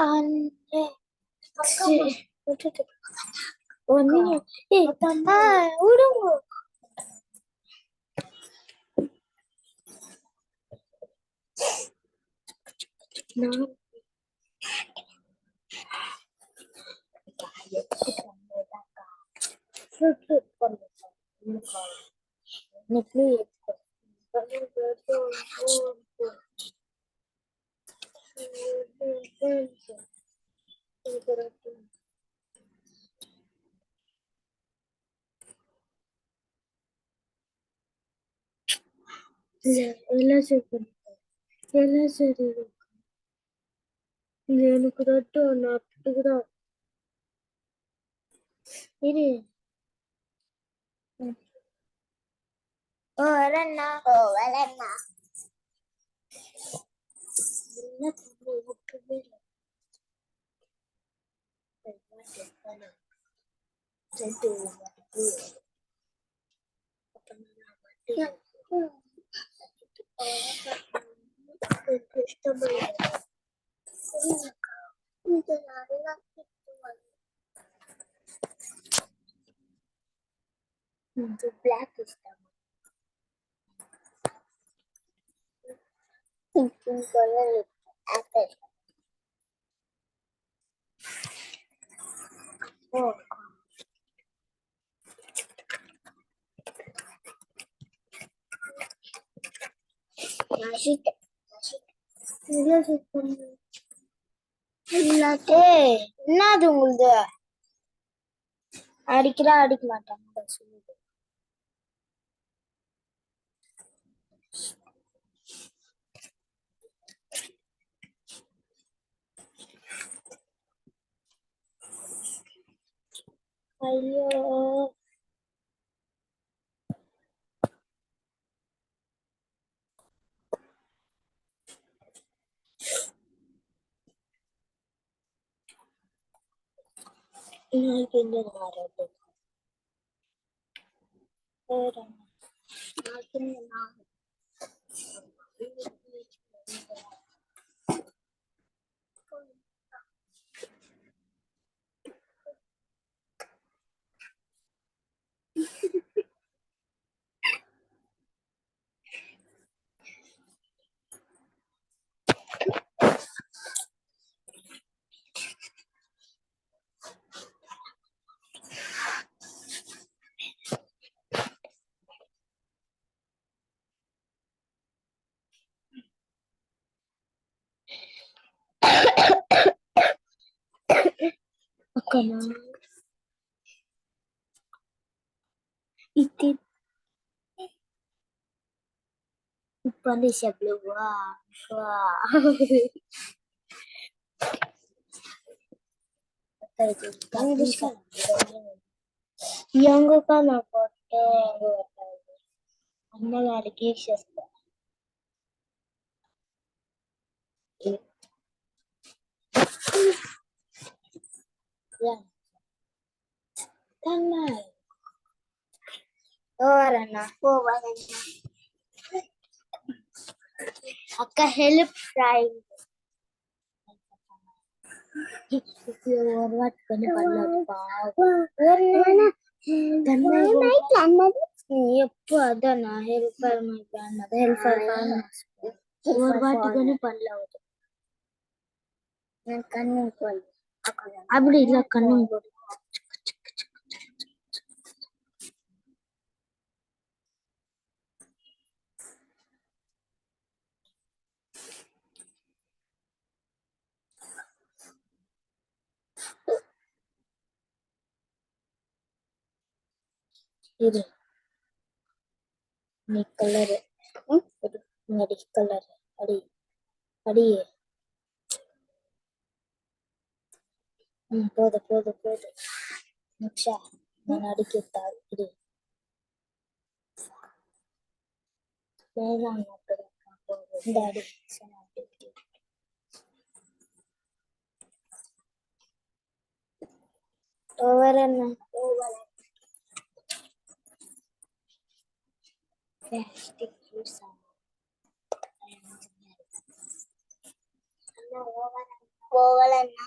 అంటే ఉడుగు నెట్లు ఎలా చెప్పండి ఎలా సరే నేను కూడా నాకు కూడా ఇది ఎవరన్నా బ్లాక్ ఇష్టం కలర్ యాపిల్ இல்லாட்டே என்னது உங்களுது அடிக்க மாட்டாங்க சொல்லுது ஐயோ இன்னைக்கு இந்த நாரது அக்கா இது இப்ப வந்து வா యంగుగా నా కొట్టే అన్నగారికి చేస్తా ఎవరన్నా అక్క హెల్ప్ రైడ్ పట్టుకొని ఎప్పుడు అదన్నా హెల్పర్ హెల్పర్ పట్టుకొని పనులు అవుతాయి కన్ను அப்படி இல்ல கண்ணு இது நீ கலரு நடி கலர் அடி அடியே போது நிமிஷா நான் அடிக்கிட்டா இது வேளாண் இந்த அடி ஓவர் என்ன plastic use ఓవలన్న ఓవలన్న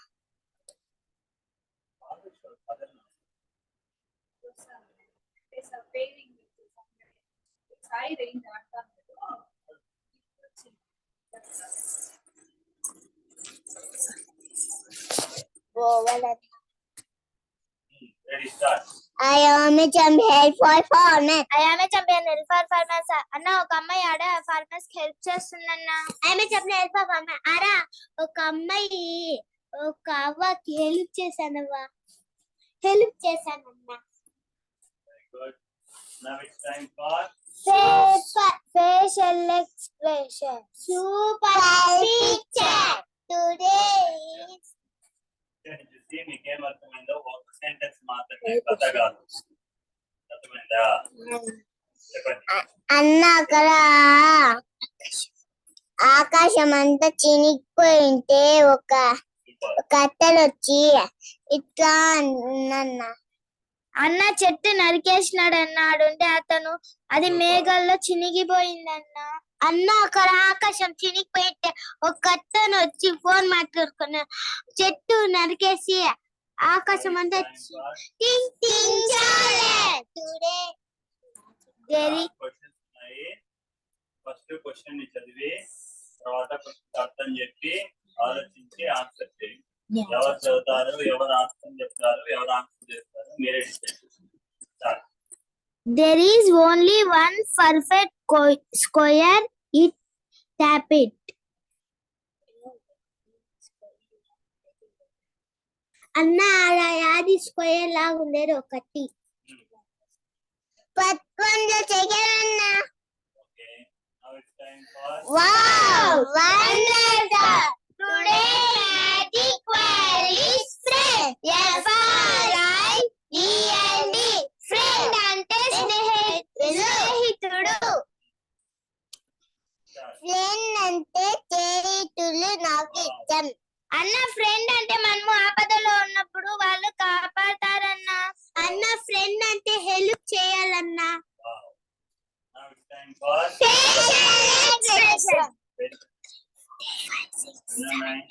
Ready, start. I am a champion for farmers. I am a champion for farmers. అన్న ఒక అమ్మాయి ఆడ farmers కి హెల్ప్ చేస్తుందన్న. I am a champion for farmers. ఆరా ఒక అమ్మాయి ఒక అవ్వకి హెల్ప్ చేశానవ్వ. హెల్ప్ చేశానన్న. Very good. Now it's time for facial expression. Super picture. Today is see me came అర్థమైందో ఒక సెంటెన్స్ మాత్రమే కథ కాదు అర్థమైందా చెప్పండి అన్న అక్కడ ఆకాశం అంతా చినిగిపోయింటే ఒక కట్టెలు వచ్చి ఇట్లా అన్న అన్న చెట్టు నరికేసినాడు అన్నాడుంటే అతను అది మేఘాల్లో చినిగిపోయిందన్న అన్న అక్కడ ఆకాశం చినిగిపోయింటే ఒక కట్టెను వచ్చి ఫోన్ మాట్లాడుకున్నా చెట్టు నరికేసి ఆకాశం అంతా ఫస్ట్ క్వశ్చన్ ని చదివి తర్వాత క్వశ్చన్ అర్థం చెప్పి ఆలోచించి ఆన్సర్ చేయండి ఎవరు చదువుతారు ఎవరు అర్థం చెప్తారు ఎవరు ఆన్సర్ చేస్తారు మీరే డిసైడ్ చేస్తారు There is only one perfect square. It tap it. అన్న అది స్క్వేర్ లాగా ఉండేది ఒకటి పట్టుకొని చెయ్యాలన్న okay now it's time for wow wonderful today magic word is friend FRIEND friend అంటే స్నేహితుడు ఫ్రెండ్ అంటే స్నేహితులు నాకు ఇష్టం అన్న ఫ్రెండ్ అంటే మనము ఆపదలో ఉన్నప్పుడు వాళ్ళు కాపాడతారన్న అన్న ఫ్రెండ్ అంటే హెల్ప్ చేయాలన్న నౌ ఇట్స్ టైం ఫర్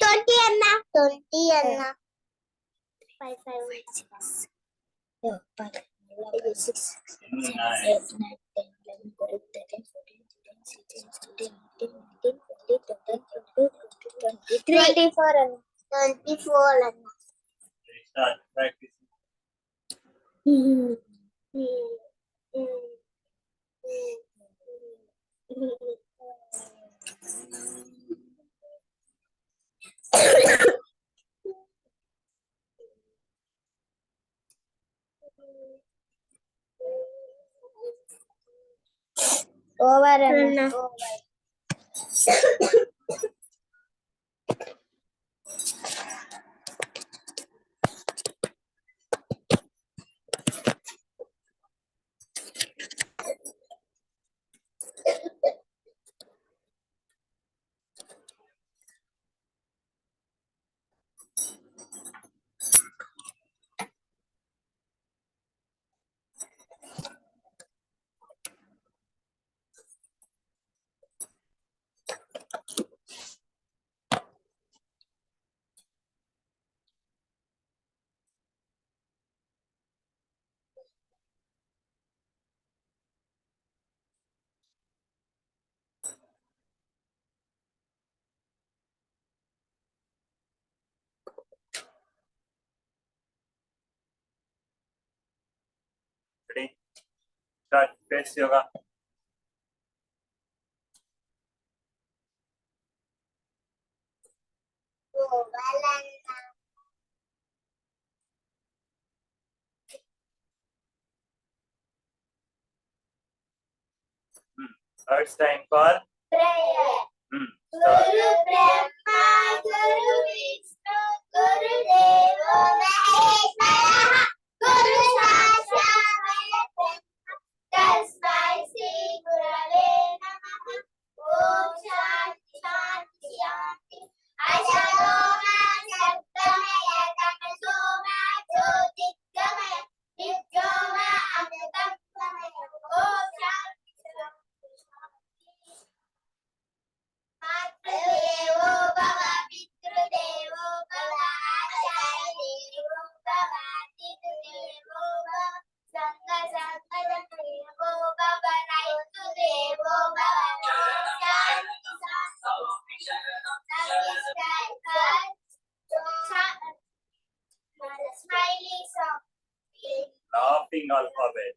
20 అన్న 20 అన్న 5 5 6 24 అన్న 24 అన్న స్టార్ట్ ప్రాక్టీస్ ఓవర్ అన్న Ready? Start. Face yoga. Now it's time for prayer. Start. Guru Brahma, Guru Vishnu, Guru Deva Maheshwara, Guru Sakshat Parabrahma, Tasmai Shri Gurave Namah. Om Shanti Shanti Shanti. Ashado Ma Sattamaya Tamasoma Jyotirgamaya Nityoma Amritamaya. Om Shanti Shanti Shanti. Matrudevo reading alphabet.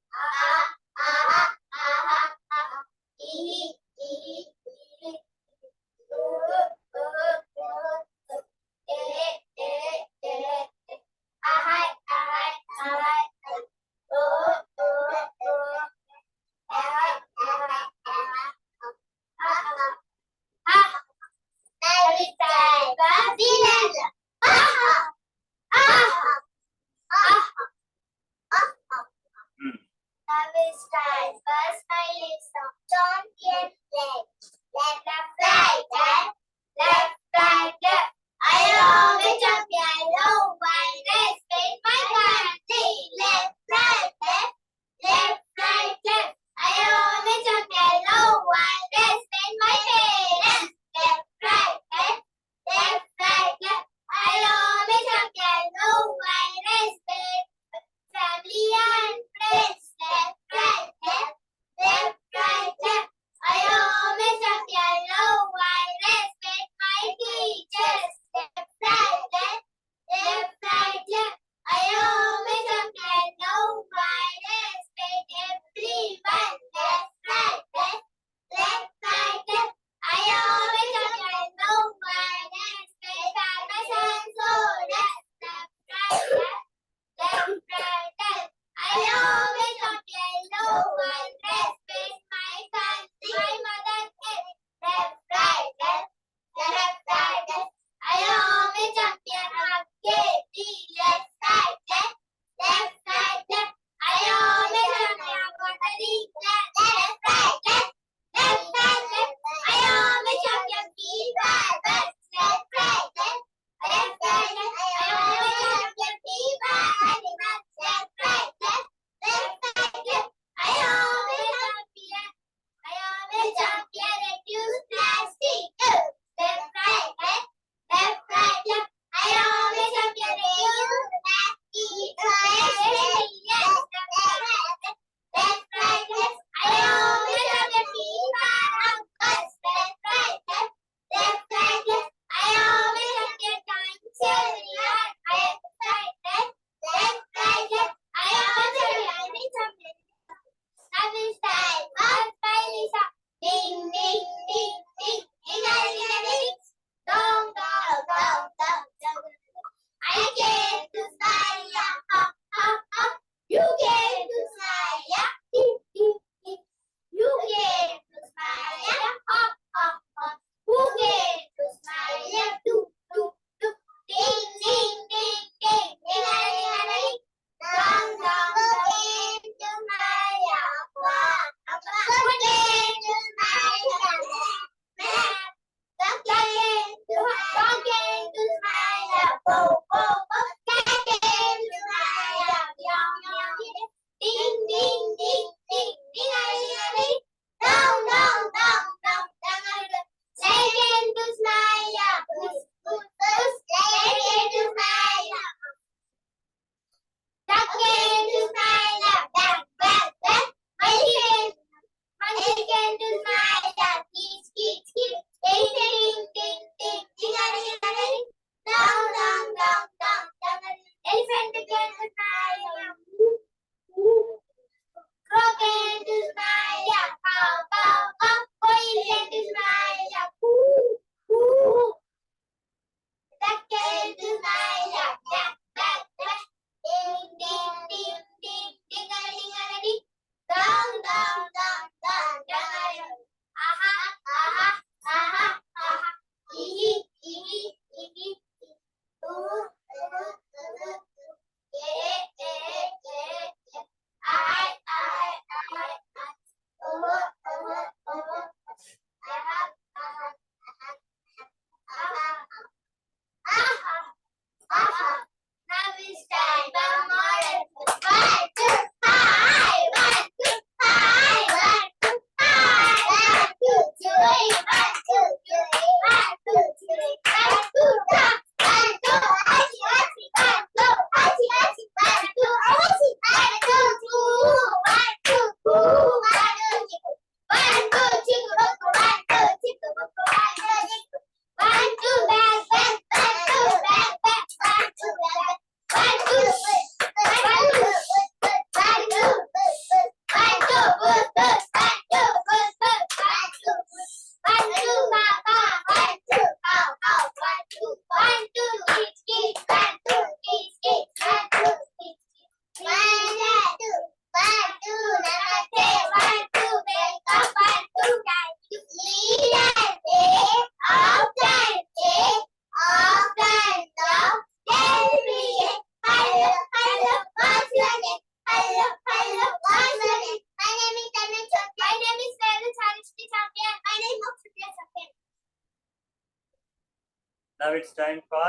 Now it's time for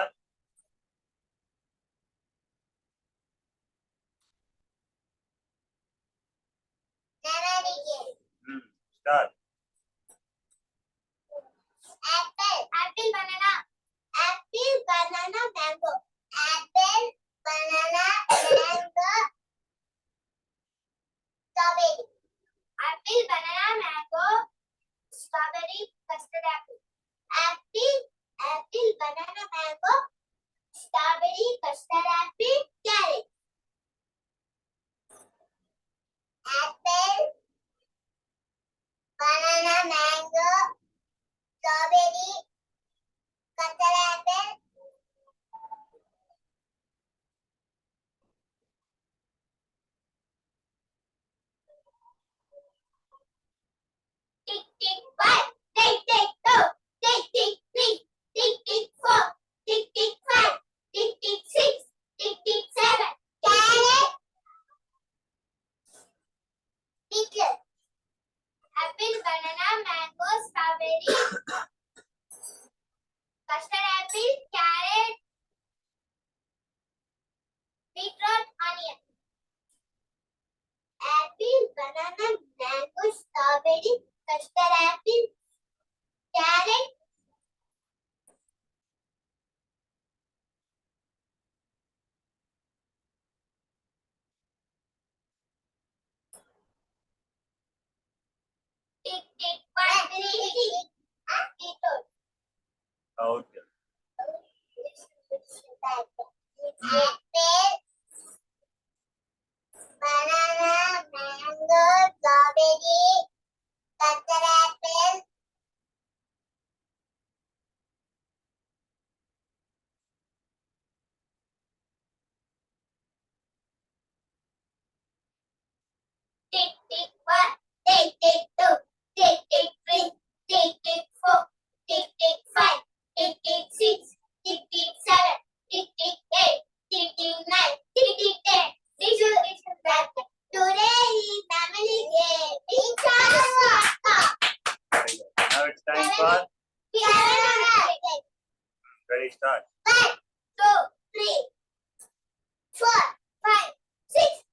start. Apple, banana. Apple, banana, mango. Apple, banana, mango, strawberry. Apple, banana, mango, strawberry, custard apple. Apple, banana, mango, strawberry, custard apple, carrot. Apple, banana, mango, strawberry, custard apple. Tick, tick, 1. Tick, tick, 2. Tick, tick, 3. Tick, tick, 4. Tick, tick, 5. Tick, tick, 6. Tick, tick, 7. Carrot. Beetle. Apple, banana, mango, strawberry, custard apple, carrot, beetroot, onion. Apple, banana, mango, strawberry, custard apple, carrot. Tick, tick, 1. Tick, tick. Beetroot. Out. Apple, banana, mango, strawberry, custard apple. Tick, tick, 1. Tick, tick, 2. Tick, tick, 3. Tick, tick, 4. Tick, tick, 5. Tick, tick, 6. Tick, tick, 7. Tick, tick, 8. Tick, tick, 9. Tick, tick, 10. This is that. Today is family day. Now it's time for ready start. 1, 2, 3, 4, 5, 6.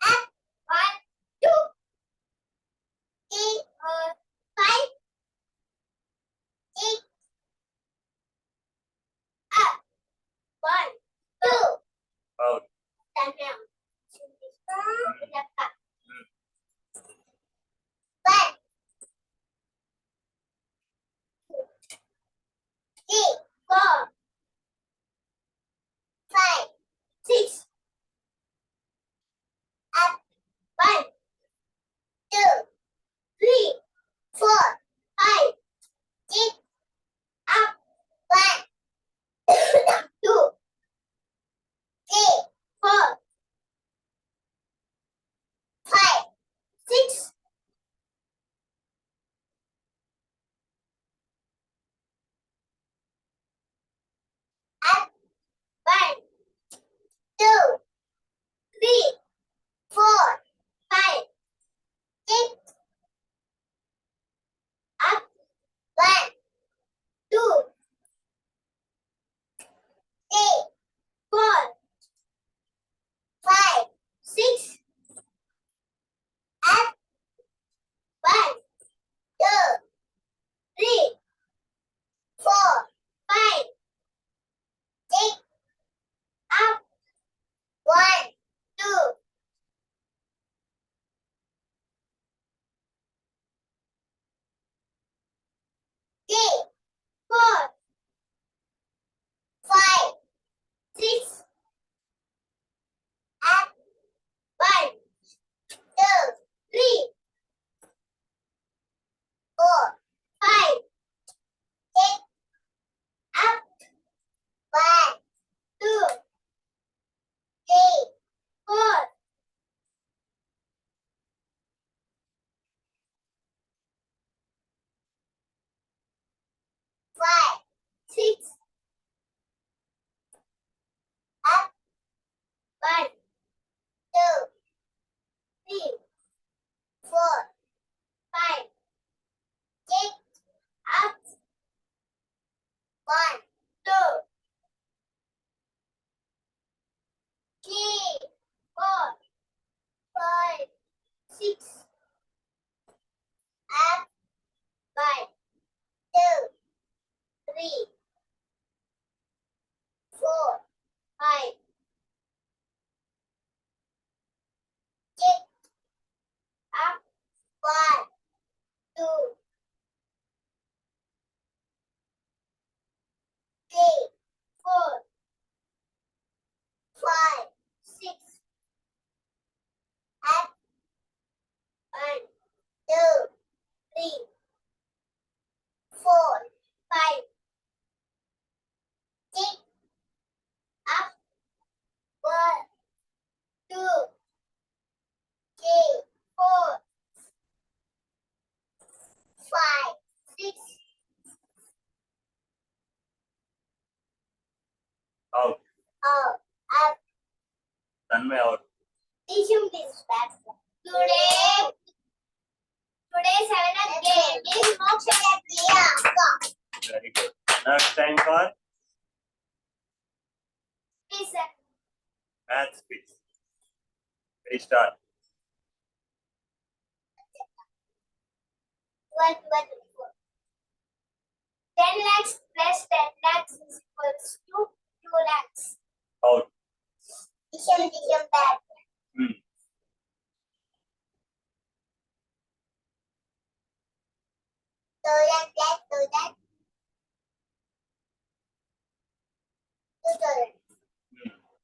Up. 1, 2, 3, 4, 5, 6. Up. 1, 2. Out. Stand down. 1, 2, 3, 4, 5, 6. Up. 1, 2, 3, 4, 5, 6. Up. 1, 2, 3, 4, 5, 6. Tanmay out. Teaching this back. Today 7th game is Moksha Kriya. Very good. Now it's time for Please, maths quiz. Restart. 10 lakhs plus 10 lakhs is equals to 2 lakhs. Out. Teaching back. Hmm. So that.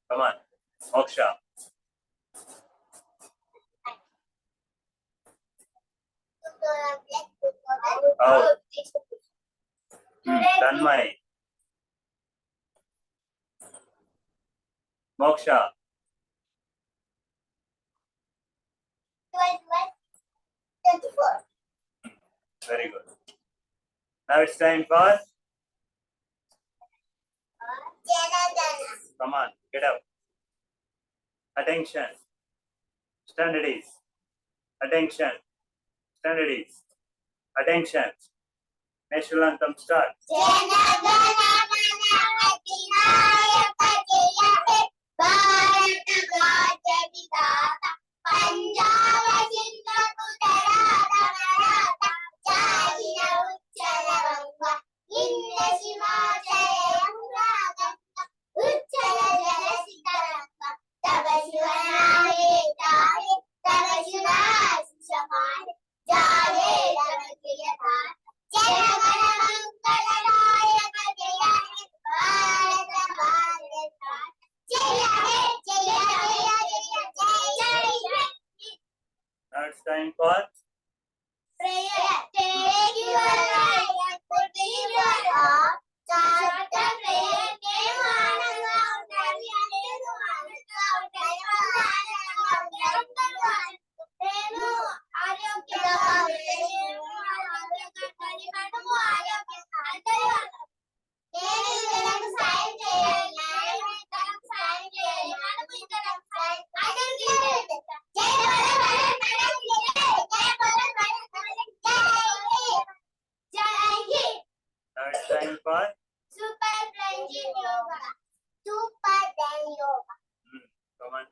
Come on. Moksha. Out. Tanmay. Moksha. 24. Very good. Now it's time for. Come on. Get up. Attention. Standardies. Attention. Standardies. Attention. National anthem start. Now it's time for. Prayer. Take your right and put in your heart. Start the prayer. Name ఆనందంగా ఉండాలి. నేను ఆనందంగా ఉండాలి. నేను ఆరోగ్యంగా ఉండాలి. నేను ఆరోగ్యంగా ఉండాలి. మనము ఆరోగ్యంగా అందరూ నేను ఇతరులకు సాయం చేయాలి. నేను ఇతరులకు సాయం చేయాలి. మనము ఇతరులకు సాయం అందరికీ జై Bharat Now it's time for. Super brain yoga. Super brain yoga. Come on.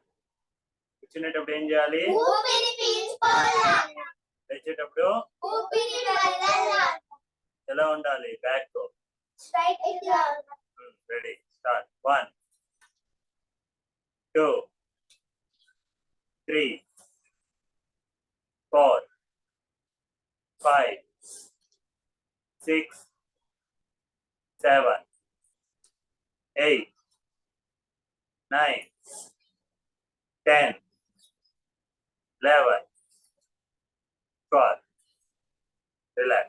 కూర్చునేటప్పుడు ఏం చేయాలి? ఊపిరి పీల్చుకోవాలి. లేచేటప్పుడు ఊపిరి వదలాలి. ఎలా ఉండాలి? బ్యాక్ తో. స్ట్రైట్ గా. Ready. Start. 1, 2, 3, 4, 5, 6, 7, 8, 9, 10, 11, 12. Relax.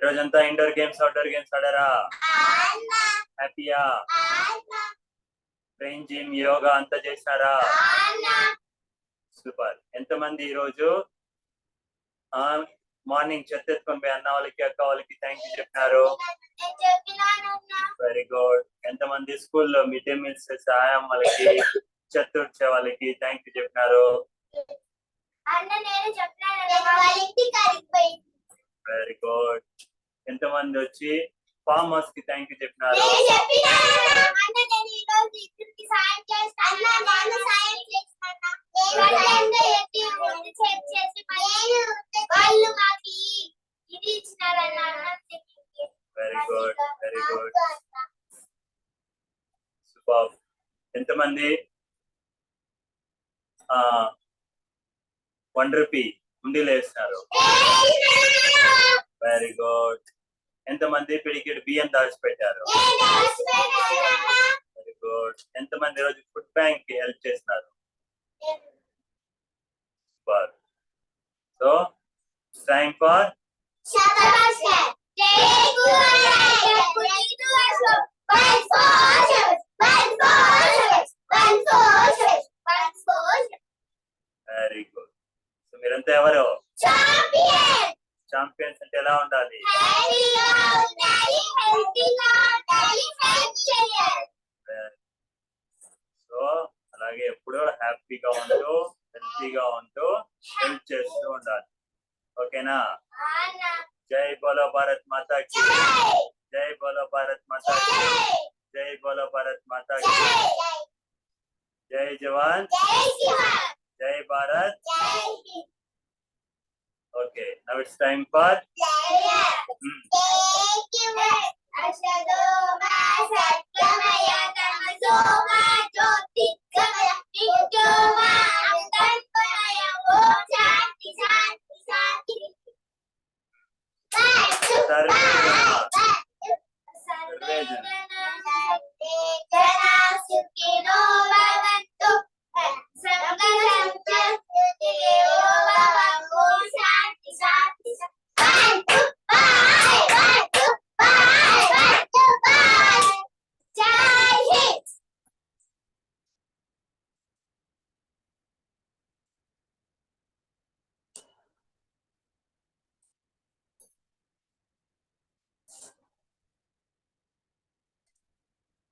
రోజంతా ఇండోర్ గేమ్స్ అవుట్డోర్ గేమ్స్ ఆడారా? హ్యాపీయా? బ్రెయిన్ జిమ్ యోగా అంతా చేశారా? సూపర్. ఎంతమంది ఈరోజు మార్నింగ్ చెత్త ఎత్తుకొని పోయి అన్న వాళ్ళకి అక్క వాళ్ళకి థ్యాంక్ యూ చెప్పినారు? Very good. ఎంతమంది స్కూల్లో మిడ్ డే మీల్స్ సహాయం వాళ్ళకి చెత్త వచ్చే వాళ్ళకి థ్యాంక్ యూ చెప్పినారు? Very good. ఎంతమంది వచ్చి ఫార్మ్ హౌస్ కి థ్యాంక్ యూ చెప్పినారు? Very good. Very good. Super. ఎంతమంది 1 రూపీ ఉండిలో వేస్తున్నారు? Very good. ఎంతమంది పిడికిడి బియ్యం దాచిపెట్టారు? Very good. ఎంతమంది రోజు ఫుడ్ బ్యాంక్ కి హెల్ప్ చేస్తున్నారు? Super. So time for very good. So మీరంతా ఎవరు? ఛాంపియన్స్ అంటే ఎలా ఉండాలి? సో అలాగే ఎప్పుడు హ్యాపీగా ఉంటూ హెల్తీగా ఉంటూ హెల్ప్ చేస్తూ ఉండాలి. ఓకేనా? జై బోలో భారత్ మాతా కి, జై బోలో భారత్ మాతా కి, జై బోలో భారత్ మాతా కి, జై జవాన్ జై Bharat. Okay, now it's time for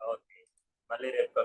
okay. మళ్ళీ రేపు